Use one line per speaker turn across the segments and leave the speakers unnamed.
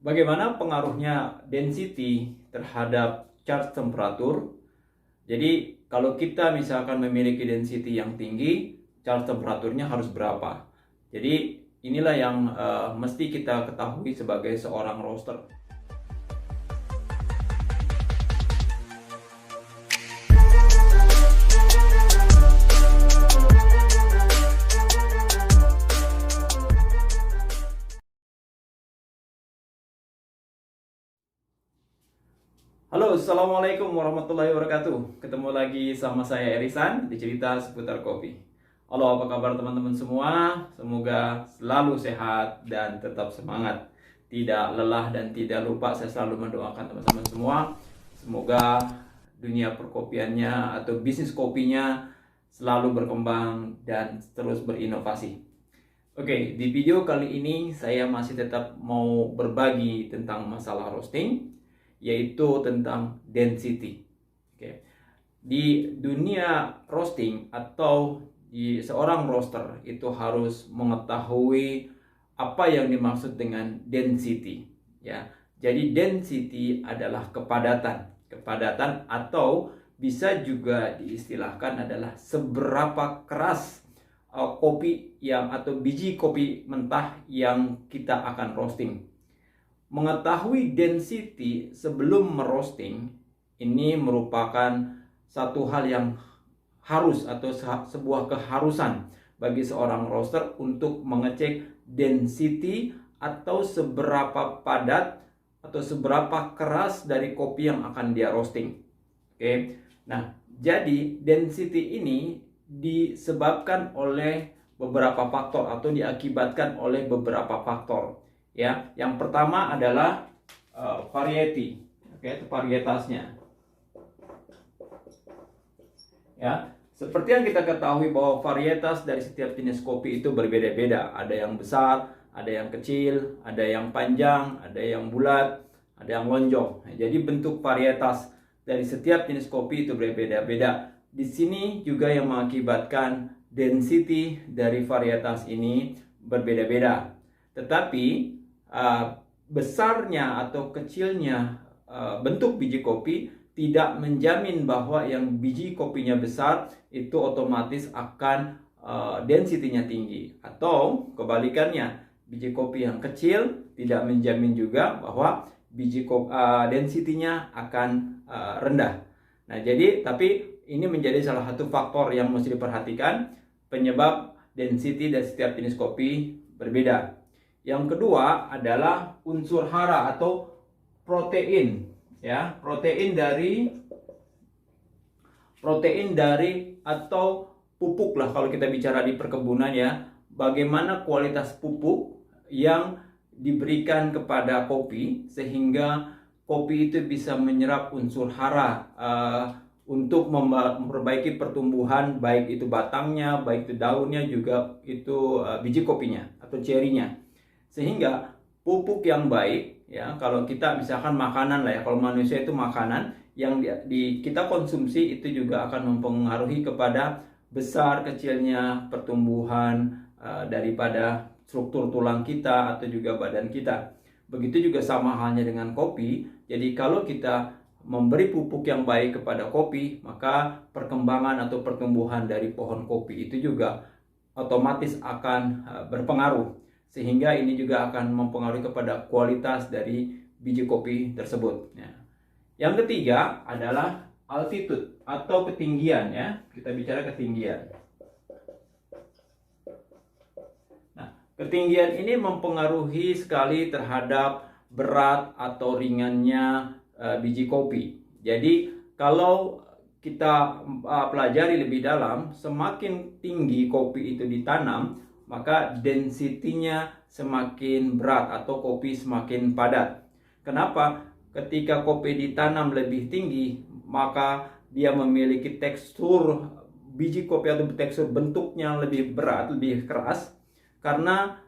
Bagaimana pengaruhnya density terhadap charge temperatur? Jadi kalau kita misalkan memiliki density yang tinggi, charge temperaturnya harus berapa? Jadi inilah yang mesti kita ketahui sebagai seorang roaster. Halo, assalamualaikum warahmatullahi wabarakatuh. Ketemu lagi sama saya Erisan di cerita seputar kopi. Halo, apa kabar teman-teman semua? Semoga selalu sehat dan tetap semangat. Tidak lelah dan tidak lupa, saya selalu mendoakan teman-teman semua. Semoga dunia perkopiannya atau bisnis kopinya selalu berkembang dan terus berinovasi. Oke, di video kali ini saya masih tetap mau berbagi tentang masalah roasting, yaitu tentang density. Oke. Di dunia roasting atau di seorang roaster itu harus mengetahui apa yang dimaksud dengan density, ya. Jadi density adalah kepadatan atau bisa juga diistilahkan adalah seberapa keras kopi yang atau biji kopi mentah yang kita akan roasting. Mengetahui density sebelum merosting ini merupakan satu hal yang harus atau sebuah keharusan bagi seorang roaster untuk mengecek density atau seberapa padat atau seberapa keras dari kopi yang akan dia roasting. Oke. Nah, jadi density ini disebabkan oleh beberapa faktor atau diakibatkan oleh beberapa faktor. Ya, yang pertama adalah variety, oke, varietasnya. Ya, seperti yang kita ketahui bahwa varietas dari setiap jenis kopi itu berbeda-beda. Ada yang besar, ada yang kecil, ada yang panjang, ada yang bulat, ada yang lonjong. Nah, jadi bentuk varietas dari setiap jenis kopi itu berbeda-beda. Di sini juga yang mengakibatkan density dari varietas ini berbeda-beda. Tetapi besarnya atau kecilnya bentuk biji kopi tidak menjamin bahwa yang biji kopinya besar itu otomatis akan density-nya tinggi, atau kebalikannya, biji kopi yang kecil tidak menjamin juga bahwa biji kopi density-nya akan rendah. Nah, jadi tapi ini menjadi salah satu faktor yang mesti diperhatikan, penyebab density dari setiap jenis kopi berbeda. Yang kedua adalah unsur hara atau protein, ya, protein dari atau pupuk lah kalau kita bicara di perkebunan, ya. Bagaimana kualitas pupuk yang diberikan kepada kopi sehingga kopi itu bisa menyerap unsur hara untuk memperbaiki pertumbuhan, baik itu batangnya, baik itu daunnya, juga itu biji kopinya atau cerinya. Sehingga pupuk yang baik, ya, kalau kita misalkan makanan lah, ya, kalau manusia itu makanan yang kita konsumsi itu juga akan mempengaruhi kepada besar kecilnya pertumbuhan daripada struktur tulang kita atau juga badan kita. Begitu juga sama halnya dengan kopi. Jadi kalau kita memberi pupuk yang baik kepada kopi, maka perkembangan atau pertumbuhan dari pohon kopi itu juga otomatis akan berpengaruh. Sehingga ini juga akan mempengaruhi kepada kualitas dari biji kopi tersebut. Ya. Yang ketiga adalah altitude atau ketinggian, ya. Kita bicara ketinggian. Nah, ketinggian ini mempengaruhi sekali terhadap berat atau ringannya biji kopi. Jadi kalau kita pelajari lebih dalam, semakin tinggi kopi itu ditanam, maka density-nya semakin berat atau kopi semakin padat. Kenapa? Ketika kopi ditanam lebih tinggi, maka dia memiliki tekstur biji kopi atau tekstur bentuknya lebih berat, lebih keras, karena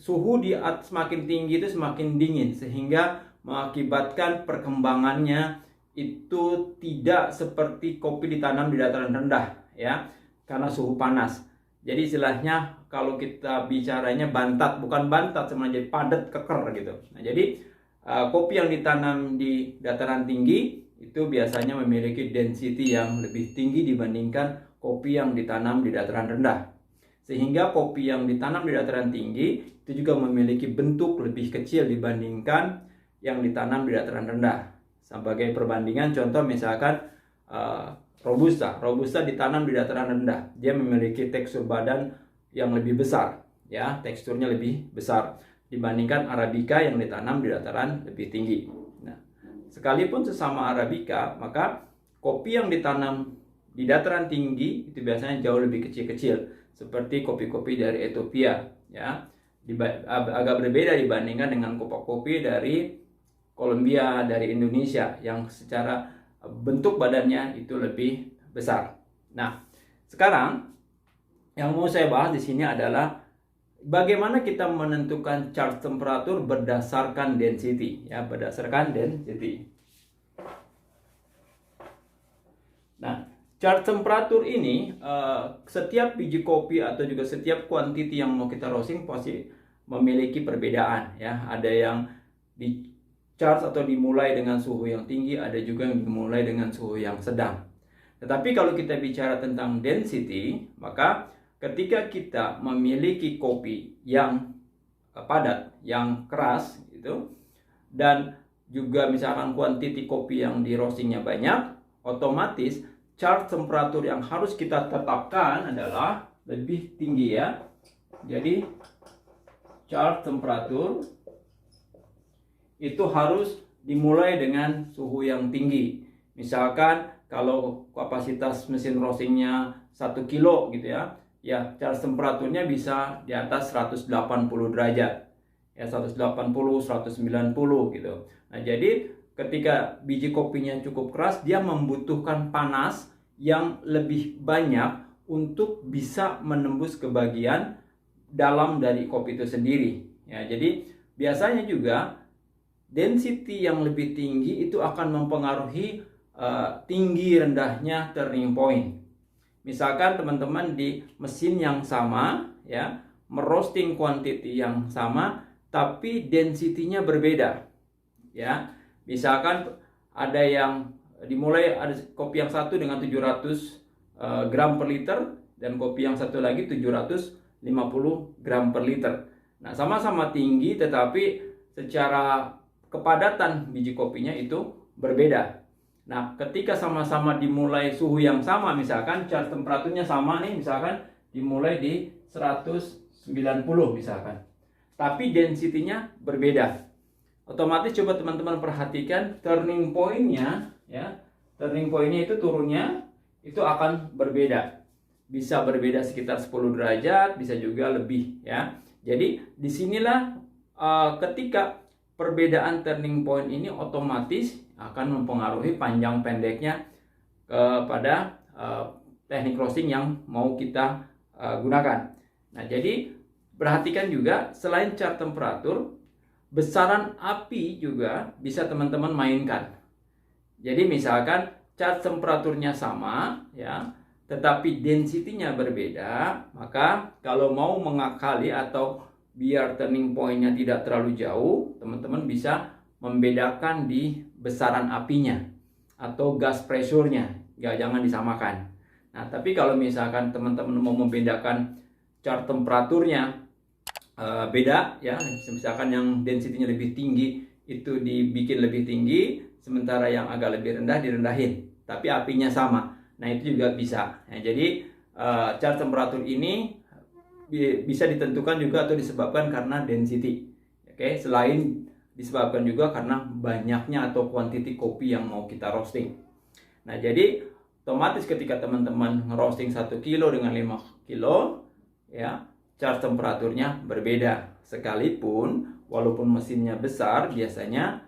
suhu di atas semakin tinggi itu semakin dingin, sehingga mengakibatkan perkembangannya itu tidak seperti kopi ditanam di dataran rendah, ya, karena suhu panas. Jadi istilahnya kalau kita bicaranya bantat, bukan bantat, sebenarnya jadi padat, keker gitu. Nah, jadi kopi yang ditanam di dataran tinggi itu biasanya memiliki density yang lebih tinggi dibandingkan kopi yang ditanam di dataran rendah. Sehingga kopi yang ditanam di dataran tinggi itu juga memiliki bentuk lebih kecil dibandingkan yang ditanam di dataran rendah. Sebagai perbandingan, contoh misalkan Robusta ditanam di dataran rendah, dia memiliki tekstur badan yang lebih besar, ya, teksturnya lebih besar dibandingkan Arabica yang ditanam di dataran lebih tinggi. Nah, sekalipun sesama Arabica, maka kopi yang ditanam di dataran tinggi itu biasanya jauh lebih kecil-kecil, seperti kopi-kopi dari Ethiopia, ya, agak berbeda dibandingkan dengan kopi dari Kolombia, dari Indonesia yang secara bentuk badannya itu lebih besar. Nah, sekarang yang mau saya bahas di sini adalah bagaimana kita menentukan charge temperatur berdasarkan density, ya, berdasarkan density. Nah, charge temperatur ini setiap biji kopi atau juga setiap quantity yang mau kita roasting pasti memiliki perbedaan, ya. Ada yang di charge atau dimulai dengan suhu yang tinggi, ada juga yang dimulai dengan suhu yang sedang. Tetapi kalau kita bicara tentang density, maka ketika kita memiliki kopi yang padat, yang keras gitu, dan juga misalkan kuantiti kopi yang di roastingnya banyak, otomatis charge temperatur yang harus kita tetapkan adalah lebih tinggi, ya. Jadi charge temperatur itu harus dimulai dengan suhu yang tinggi. Misalkan kalau kapasitas mesin roastingnya 1 kilo gitu, ya, charge temperaturnya bisa di atas 180 derajat, ya, 180, 190 gitu. Nah, jadi ketika biji kopinya cukup keras, dia membutuhkan panas yang lebih banyak untuk bisa menembus ke bagian dalam dari kopi itu sendiri, ya. Jadi biasanya juga density yang lebih tinggi itu akan mempengaruhi tinggi rendahnya turning point. Misalkan teman-teman di mesin yang sama, ya, merosting quantity yang sama, tapi density-nya berbeda, ya. Misalkan ada yang dimulai, ada kopi yang satu dengan 700 gram per liter dan kopi yang satu lagi 750 gram per liter. Nah, sama-sama tinggi tetapi secara kepadatan biji kopinya itu berbeda. Nah, ketika sama-sama dimulai suhu yang sama, misalkan charge temperaturnya sama nih, misalkan dimulai di 190 misalkan, tapi density-nya berbeda. Otomatis coba teman-teman perhatikan turning point-nya, ya. Turning point-nya itu turunnya itu akan berbeda. Bisa berbeda sekitar 10 derajat, bisa juga lebih, ya. Jadi disinilah ketika perbedaan turning point ini otomatis akan mempengaruhi panjang pendeknya kepada teknik roasting yang mau kita gunakan. Nah, jadi perhatikan juga selain charge temperatur, besaran api juga bisa teman-teman mainkan. Jadi misalkan charge temperaturnya sama, ya, tetapi density-nya berbeda, maka kalau mau mengakali atau biar turning point-nya tidak terlalu jauh, teman-teman bisa membedakan di besaran apinya atau gas pressure-nya, ya, jangan disamakan. Nah, tapi kalau misalkan teman-teman mau membedakan charge temperaturnya beda, ya, misalkan yang density-nya lebih tinggi itu dibikin lebih tinggi, sementara yang agak lebih rendah direndahin, tapi apinya sama. Nah, itu juga bisa. Nah, jadi charge temperatur ini bisa ditentukan juga atau disebabkan karena density. Oke, selain disebabkan juga karena banyaknya atau quantity kopi yang mau kita roasting. Nah, jadi otomatis ketika teman-teman ngerosting 1 kilo dengan 5 kilo, ya, charge temperaturnya berbeda. Sekalipun walaupun mesinnya besar, biasanya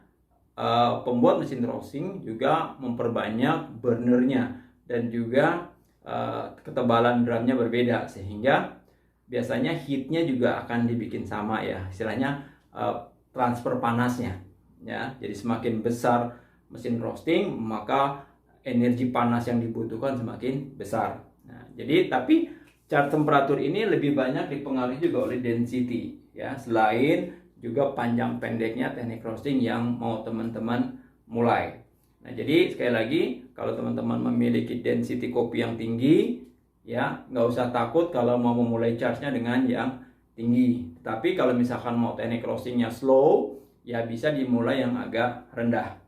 pembuat mesin roasting juga memperbanyak burnernya dan juga ketebalan drumnya berbeda, sehingga biasanya heatnya juga akan dibikin sama, ya, istilahnya transfer panasnya, ya. Jadi semakin besar mesin roasting, maka energi panas yang dibutuhkan semakin besar. Nah, jadi tapi charge temperatur ini lebih banyak dipengaruhi juga oleh density, ya. Selain juga panjang pendeknya teknik roasting yang mau teman-teman mulai. Nah, jadi sekali lagi, kalau teman-teman memiliki density kopi yang tinggi, ya nggak usah takut kalau mau memulai charge-nya dengan yang tinggi. Tapi kalau misalkan mau teknik roastingnya slow, ya bisa dimulai yang agak rendah.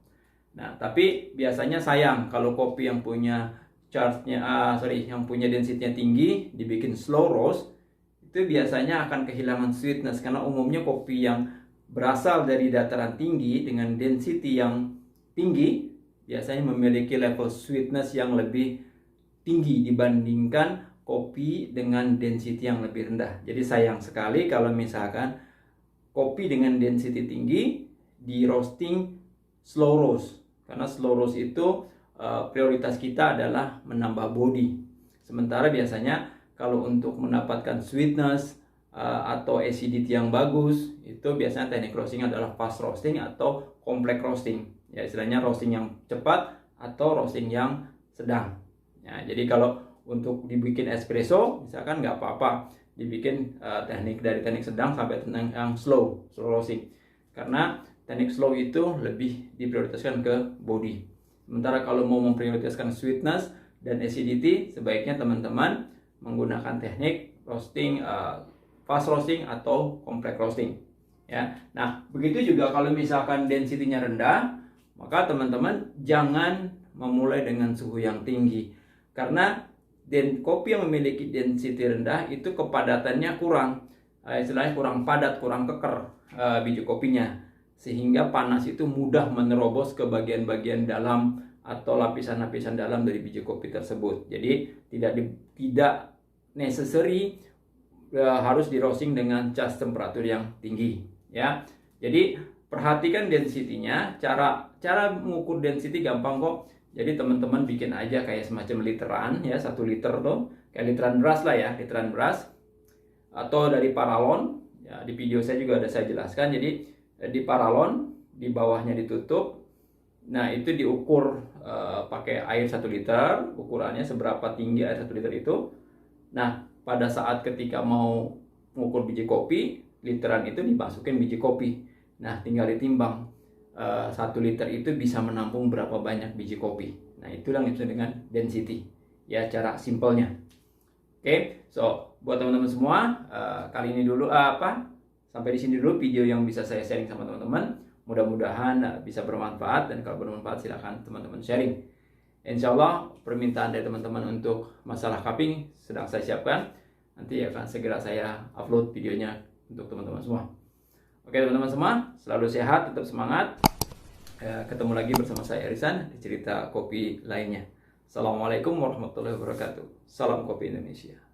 Nah, tapi biasanya sayang kalau kopi yang punya yang punya density-nya tinggi dibikin slow roast, itu biasanya akan kehilangan sweetness, karena umumnya kopi yang berasal dari dataran tinggi dengan density yang tinggi biasanya memiliki level sweetness yang lebih tinggi dibandingkan kopi dengan density yang lebih rendah. Jadi sayang sekali kalau misalkan kopi dengan density tinggi di roasting slow roast, karena slow roast itu prioritas kita adalah menambah body. Sementara biasanya kalau untuk mendapatkan sweetness atau acidity yang bagus, itu biasanya teknik roasting adalah fast roasting atau complex roasting. Ya, istilahnya roasting yang cepat atau roasting yang sedang. Ya, jadi kalau untuk dibikin espresso, misalkan nggak apa-apa dibikin dari teknik sedang sampai teknik yang slow roasting. Karena teknik slow itu lebih diprioritaskan ke body. Sementara kalau mau memprioritaskan sweetness dan acidity, sebaiknya teman-teman menggunakan teknik roasting fast roasting atau complex roasting. Ya. Nah, begitu juga kalau misalkan density-nya rendah, maka teman-teman jangan memulai dengan suhu yang tinggi. Karena kopi yang memiliki density rendah itu kepadatannya kurang, istilahnya kurang padat, kurang keker biji kopinya, sehingga panas itu mudah menerobos ke bagian-bagian dalam atau lapisan-lapisan dalam dari biji kopi tersebut. Jadi tidak necessary harus di roasting dengan charge temperatur yang tinggi, ya. Jadi perhatikan density-nya. Cara mengukur density gampang kok. Jadi teman-teman bikin aja kayak semacam literan, ya, 1 liter tuh kayak literan beras lah, ya, literan beras atau dari paralon. Ya, di video saya juga ada saya jelaskan. Jadi di paralon, di bawahnya ditutup. Nah, itu diukur pakai air 1 liter, ukurannya seberapa tinggi air 1 liter itu. Nah, pada saat ketika mau mengukur biji kopi, literan itu dimasukin biji kopi. Nah, tinggal ditimbang 1 liter itu bisa menampung berapa banyak biji kopi. Nah, itulah yang disebut dengan density. Ya, cara simpelnya. Oke, so buat teman-teman semua, kali ini dulu sampai di sini dulu video yang bisa saya sharing sama teman-teman. Mudah-mudahan bisa bermanfaat, dan kalau bermanfaat silahkan teman-teman sharing. Insya Allah permintaan dari teman-teman untuk masalah cupping sedang saya siapkan. Nanti akan segera saya upload videonya untuk teman-teman semua. Oke teman-teman semua, selalu sehat, tetap semangat. Ketemu lagi bersama saya Erisan di cerita kopi lainnya. Assalamualaikum warahmatullahi wabarakatuh. Salam kopi Indonesia.